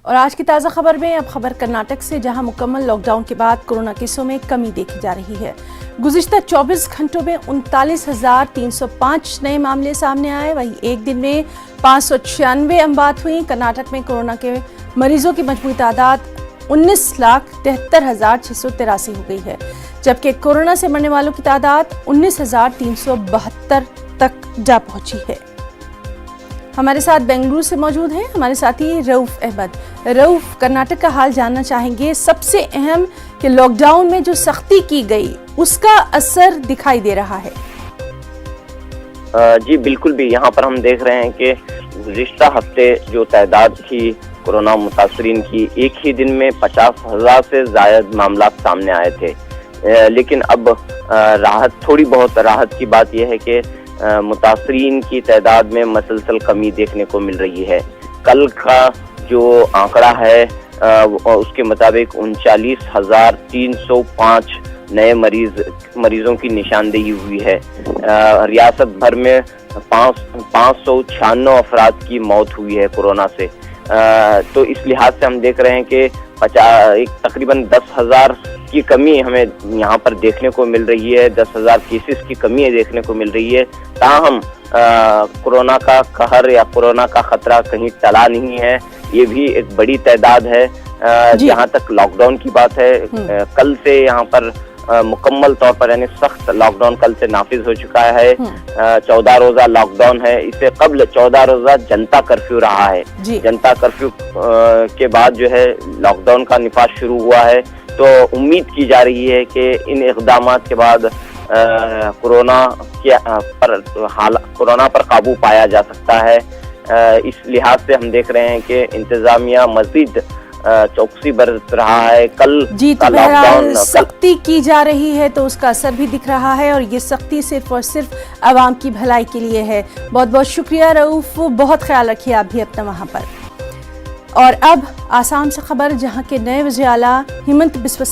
اور آج کی تازہ خبر میں اب خبر کرناٹک سے، جہاں مکمل لاک ڈاؤن کے بعد کورونا کیسوں میں کمی دیکھی جا رہی ہے۔ گزشتہ 24 گھنٹوں میں 39,305 نئے معاملے سامنے آئے، وہیں ایک دن میں 596 اموات ہوئیں۔ کرناٹک میں کورونا کے مریضوں کی مجموعی تعداد 19,73,683 ہو گئی ہے، جبکہ کورونا سے مرنے والوں کی تعداد 19,372 تک جا پہنچی ہے۔ ہمارے ساتھ بنگلور سے موجود ہیں ہمارے ساتھی رؤف احمد۔ رؤف، کرناٹک کا حال جاننا چاہیں گے۔ سب سے اہم کہ لاک ڈاؤن میں جو سختی کی گئی اس کا اثر دکھائی دے رہا ہے۔ جی بالکل بھی، یہاں پر ہم دیکھ رہے ہیں کہ گزشتہ ہفتے جو تعداد تھی کورونا متاثرین کی، ایک ہی دن میں 50,000 سے زائد معاملات سامنے آئے تھے، لیکن اب تھوڑی بہت راحت کی بات یہ ہے کہ متاثرین کی تعداد میں مسلسل کمی دیکھنے کو مل رہی ہے۔ کل کا جو آنکڑا ہے اس کے مطابق 39,305 نئے مریضوں کی نشاندہی ہوئی ہے۔ ریاست بھر میں 596 افراد کی موت ہوئی ہے کورونا سے۔ تو اس لحاظ سے ہم دیکھ رہے ہیں کہ تقریباً 10,000 کی کمی ہمیں یہاں پر دیکھنے کو مل رہی ہے، 10,000 کیسز کی کمی دیکھنے کو مل رہی ہے۔ تاہم کورونا کا قہر یا کورونا کا خطرہ کہیں ٹلا نہیں ہے، یہ بھی ایک بڑی تعداد ہے۔ جہاں تک لاک ڈاؤن کی بات ہے، کل سے یہاں پر مکمل طور پر یعنی سخت لاک ڈاؤن کل سے نافذ ہو چکا ہے۔ 14 روزہ لاک ڈاؤن ہے، اس سے قبل 14 روزہ جنتا کرفیو رہا ہے۔ جنتا کرفیو کے بعد جو ہے لاک ڈاؤن کا نفاذ شروع ہوا ہے، تو امید کی جا رہی ہے کہ ان اقدامات کے بعد کورونا پر قابو پایا جا سکتا ہے۔ اس لحاظ سے ہم دیکھ رہے ہیں کہ انتظامیہ مزید چوکسی برت رہا ہے۔ کل تو بہرحال سختی کی جا رہی ہے تو اس کا اثر بھی دکھ رہا ہے، اور یہ سختی صرف اور صرف عوام کی بھلائی کے لیے ہے۔ بہت بہت شکریہ رؤف، بہت خیال رکھیے آپ بھی اپنا وہاں پر۔ اور اب آسام سے خبر، جہاں کے نئے وزیر اعلیٰ ہمنت بسوا